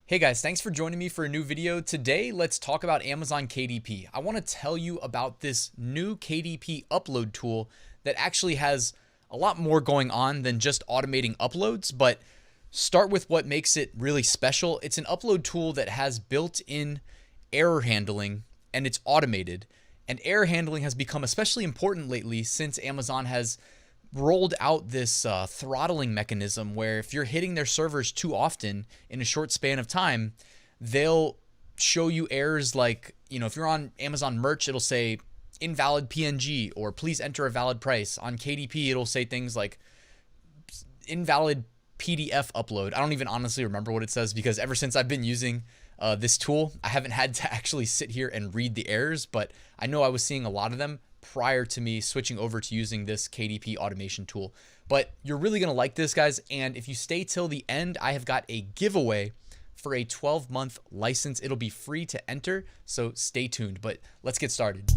Hey guys, thanks for joining me for a new video. Today, let's talk about Amazon KDP. I want to tell you about this new KDP upload tool that actually has a lot more going on than just automating uploads, but start with what makes it really special. It's an upload tool that has built-in error handling and it's automated. And error handling has become especially important lately since Amazon has rolled out this throttling mechanism where if you're hitting their servers too often in a short span of time, they'll show you errors like, if you're on Amazon merch, it'll say invalid PNG or please enter a valid price. On KDP, it'll say things like invalid PDF upload. I don't even honestly remember what it says because ever since I've been using this tool, I haven't had to actually sit here and read the errors, but I know I was seeing a lot of them prior to me switching over to using this KDP automation tool. But you're really going to like this, guys. And if you stay till the end, I have got a giveaway for a 12-month license. It'll be free to enter, so stay tuned. But let's get started.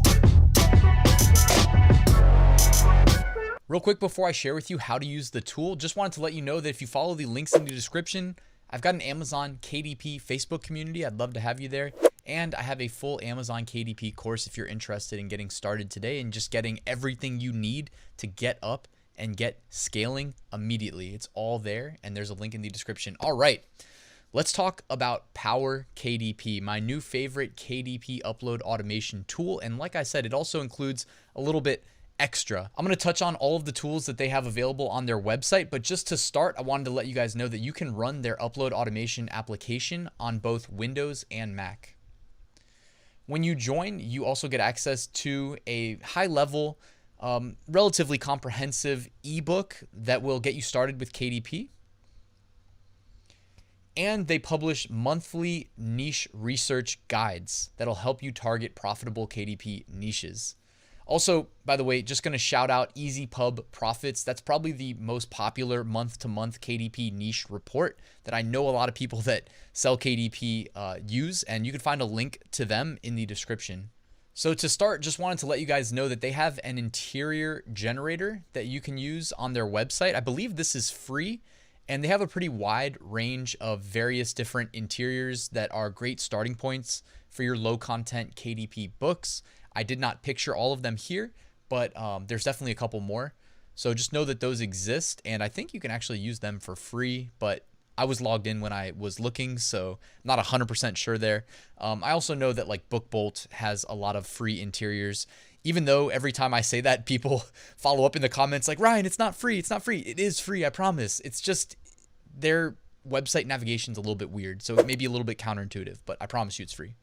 Real quick before I share with you how to use the tool, just wanted to let you know that if you follow the links in the description, I've got an Amazon KDP Facebook community. I'd love to have you there. And I have a full Amazon KDP course if you're interested in getting started today and just getting everything you need to get up and get scaling immediately. It's all there, and there's a link in the description. All right, let's talk about Power KDP, my new favorite KDP upload automation tool. And like I said, it also includes a little bit extra. I'm going to touch on all of the tools that they have available on their website, but just to start, I wanted to let you guys know that you can run their upload automation application on both Windows and Mac. When you join, you also get access to a high-level, relatively comprehensive ebook that will get you started with KDP. And they publish monthly niche research guides that'll help you target profitable KDP niches. Also, by the way, just going to shout out EasyPub Profits. That's probably the most popular month-to-month KDP niche report that I know a lot of people that sell KDP use, and you can find a link to them in the description. So to start, just wanted to let you guys know that they have an interior generator that you can use on their website. I believe this is free, and they have a pretty wide range of various different interiors that are great starting points for your low-content KDP books. I did not picture all of them here, but there's definitely a couple more. So just know that those exist, and I think you can actually use them for free, but I was logged in when I was looking, so I'm not 100% sure there. I also know that like BookBolt has a lot of free interiors, even though every time I say that, people follow up in the comments like, Ryan, it's not free. It's not free. It is free, I promise. It's just their website navigation's a little bit weird, so it may be a little bit counterintuitive, but I promise you it's free.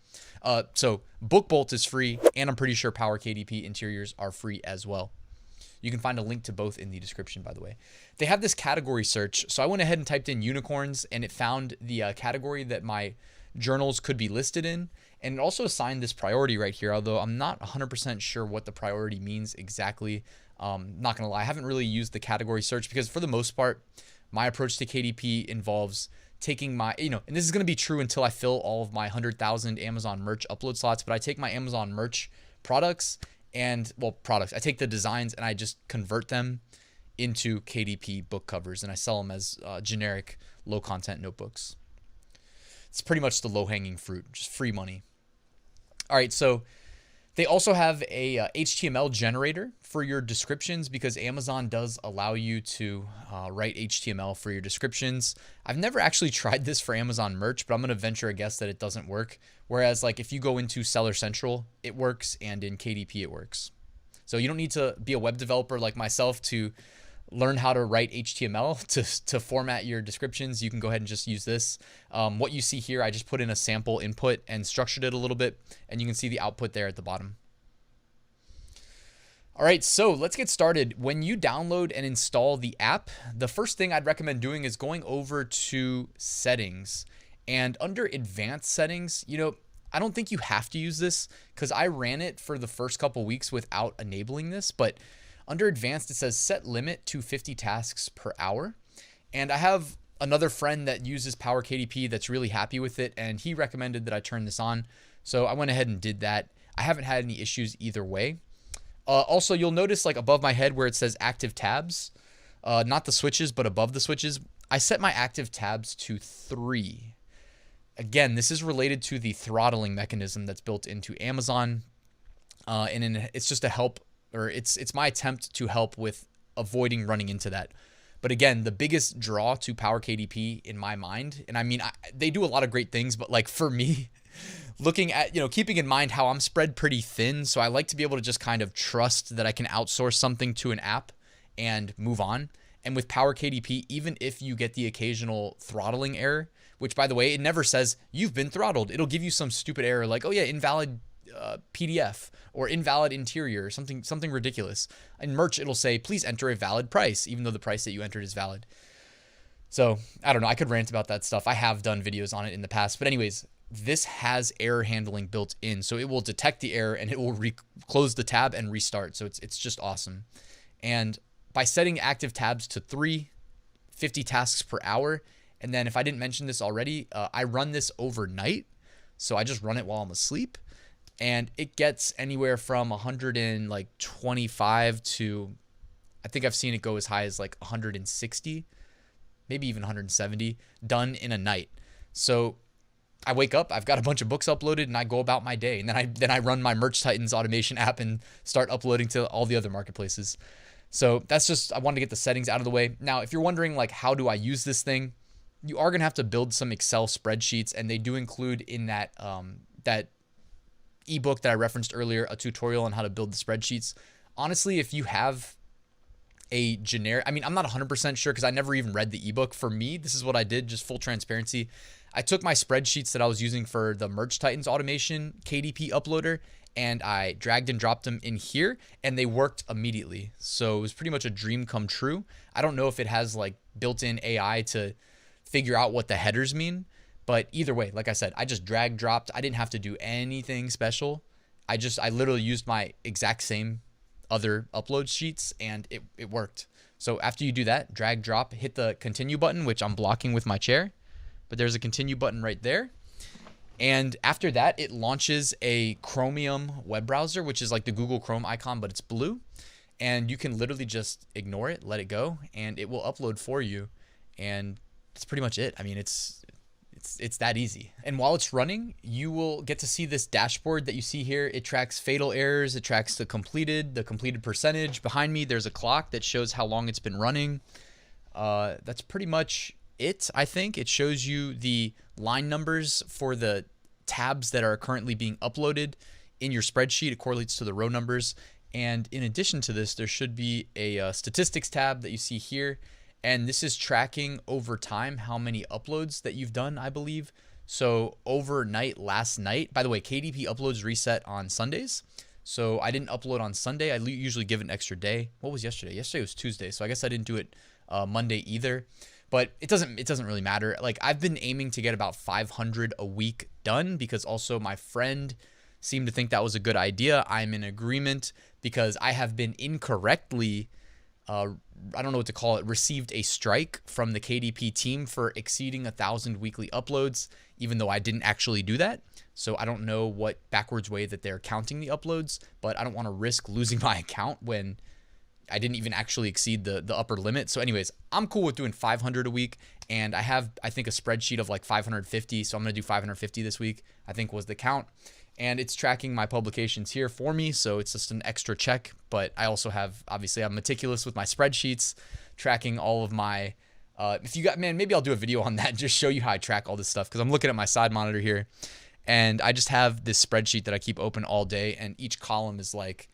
So BookBolt is free, and I'm pretty sure Power KDP interiors are free as well. You can find a link to both in the description, by the way. They have this category search, so I went ahead and typed in unicorns, and it found the category that my journals could be listed in, and it also assigned this priority right here, although I'm not 100% sure what the priority means exactly. Not gonna lie, I haven't really used the category search because for the most part, my approach to KDP involves taking my, and this is going to be true until I fill all of my 100,000 Amazon merch upload slots, but I take my Amazon merch products and, I take the designs and I just convert them into KDP book covers and I sell them as generic low content notebooks. It's pretty much the low hanging fruit, just free money. All right, so they also have a HTML generator for your descriptions because Amazon does allow you to write HTML for your descriptions. I've never actually tried this for Amazon merch, but I'm going to venture a guess that it doesn't work. Whereas like if you go into Seller Central, it works, and in KDP it works. So you don't need to be a web developer like myself to learn how to write HTML to format your descriptions. You can go ahead and just use this. What you see here, I just put in a sample input and structured it a little bit, and you can see the output there at the bottom. All right, so let's get started. When you download and install the app, the first thing I'd recommend doing is going over to settings, and under advanced settings, I don't think you have to use this because I ran it for the first couple weeks without enabling this, but under advanced, it says set limit to 50 tasks per hour. And I have another friend that uses Power KDP that's really happy with it, and he recommended that I turn this on. So I went ahead and did that. I haven't had any issues either way. Also, you'll notice like above my head where it says active tabs, not the switches, but above the switches, I set my active tabs to 3. again, this is related to the throttling mechanism that's built into Amazon. It's just a help, or it's my attempt to help with avoiding running into that. But again, the biggest draw to Power KDP in my mind, and I mean, they do a lot of great things, but like for me, looking at, keeping in mind how I'm spread pretty thin, so I like to be able to just kind of trust that I can outsource something to an app and move on. And with Power KDP, even if you get the occasional throttling error, which by the way, it never says you've been throttled. It'll give you some stupid error like, oh yeah, invalid PDF or invalid interior or something ridiculous. In merch, it'll say, please enter a valid price, even though the price that you entered is valid. So I don't know. I could rant about that stuff. I have done videos on it in the past. But anyways, this has error handling built in. So it will detect the error and it will close the tab and restart. So it's just awesome. And by setting active tabs to 50 tasks per hour, and then if I didn't mention this already, I run this overnight. So I just run it while I'm asleep. And it gets anywhere from 125 to, I think I've seen it go as high as like 160, maybe even 170 done in a night. So I wake up, I've got a bunch of books uploaded, and I go about my day. And then I run my Merch Titans automation app and start uploading to all the other marketplaces. So that's just, I wanted to get the settings out of the way. Now, if you're wondering like, how do I use this thing? You are going to have to build some Excel spreadsheets, and they do include in that, that ebook that I referenced earlier, a tutorial on how to build the spreadsheets. Honestly, if you have a generic, I mean, I'm not 100% sure because I never even read the ebook. For me, this is what I did, just full transparency. I took my spreadsheets that I was using for the Merch Titans automation KDP uploader, and I dragged and dropped them in here, and they worked immediately. So it was pretty much a dream come true. I don't know if it has like built-in AI to figure out what the headers mean, but either way, like I said, I just drag dropped. I didn't have to do anything special. I literally used my exact same other upload sheets, and it worked. So after you do that, drag drop, hit the continue button, which I'm blocking with my chair, but there's a continue button right there. And after that, it launches a Chromium web browser, which is like the Google Chrome icon, but it's blue. And you can literally just ignore it, let it go, and it will upload for you. And that's pretty much it. I mean, it's that easy. And while it's running, you will get to see this dashboard that you see here. It tracks fatal errors. It tracks the completed percentage. Behind me, there's a clock that shows how long it's been running. That's pretty much it, I think. It shows you the line numbers for the tabs that are currently being uploaded in your spreadsheet. It correlates to the row numbers. And in addition to this, there should be a statistics tab that you see here. And this is tracking over time how many uploads that you've done, I believe. So overnight, last night, by the way, KDP uploads reset on Sundays. So I didn't upload on Sunday. I usually give it an extra day. What was yesterday? Yesterday was Tuesday. So I guess I didn't do it Monday either. But it doesn't really matter. Like, I've been aiming to get about 500 a week done, because also my friend seemed to think that was a good idea. I'm in agreement because I have been incorrectly, I don't know what to call it, received a strike from the KDP team for exceeding 1,000 weekly uploads, even though I didn't actually do that. So I don't know what backwards way that they're counting the uploads, but I don't want to risk losing my account when I didn't even actually exceed the upper limit. So anyways, I'm cool with doing 500 a week, and I have, I think, a spreadsheet of like 550. So I'm going to do 550 this week, I think was the count. And it's tracking my publications here for me. So it's just an extra check. But I also have, obviously, I'm meticulous with my spreadsheets, tracking all of my, if you got, man, maybe I'll do a video on that, just show you how I track all this stuff. Because I'm looking at my side monitor here, and I just have this spreadsheet that I keep open all day. And each column is like,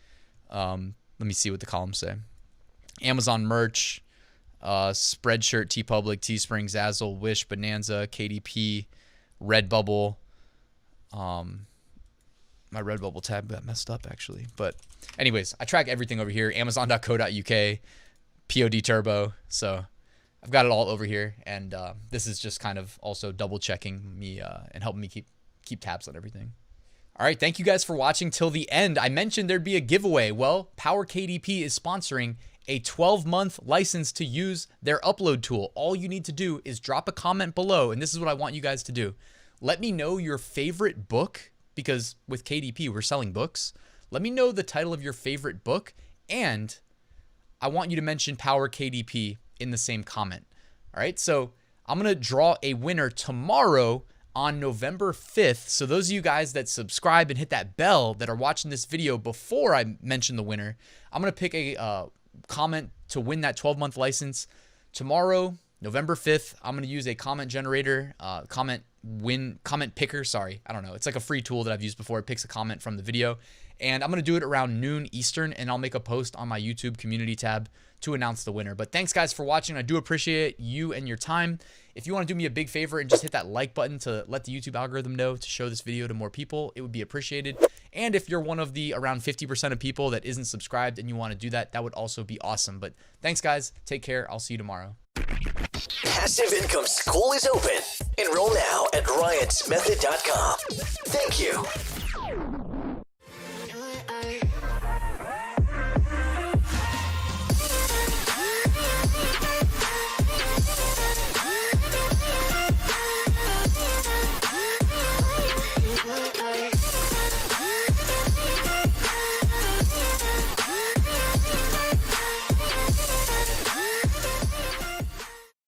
let me see what the columns say. Amazon merch, Spreadshirt, TeePublic, Teespring, Zazzle, Wish, Bonanza, KDP, Redbubble. My Redbubble tab got messed up actually. But anyways, I track everything over here. Amazon.co.uk, POD Turbo. So I've got it all over here. And this is just kind of also double checking me and helping me keep tabs on everything. All right, thank you guys for watching till the end. I mentioned there'd be a giveaway. Well, Power KDP is sponsoring a 12-month license to use their upload tool. All you need to do is drop a comment below, and this is what I want you guys to do. Let me know your favorite book, because with KDP, we're selling books. Let me know the title of your favorite book, and I want you to mention Power KDP in the same comment. All right, so I'm going to draw a winner tomorrow on November 5th. So those of you guys that subscribe and hit that bell that are watching this video before I mention the winner, I'm going to pick a comment to win that 12-month license. Tomorrow, November 5th, I'm going to use a comment generator, comment picker. Sorry, I don't know. It's like a free tool that I've used before. It picks a comment from the video. And I'm going to do it around noon Eastern, and I'll make a post on my YouTube community tab to announce the winner. But thanks, guys, for watching. I do appreciate you and your time. If you want to do me a big favor and just hit that like button to let the YouTube algorithm know to show this video to more people, it would be appreciated. And if you're one of the around 50% of people that isn't subscribed and you want to do that, that would also be awesome. But thanks, guys. Take care. I'll see you tomorrow. Passive Income School is open. Enroll now at ryansmethod.com. Thank you.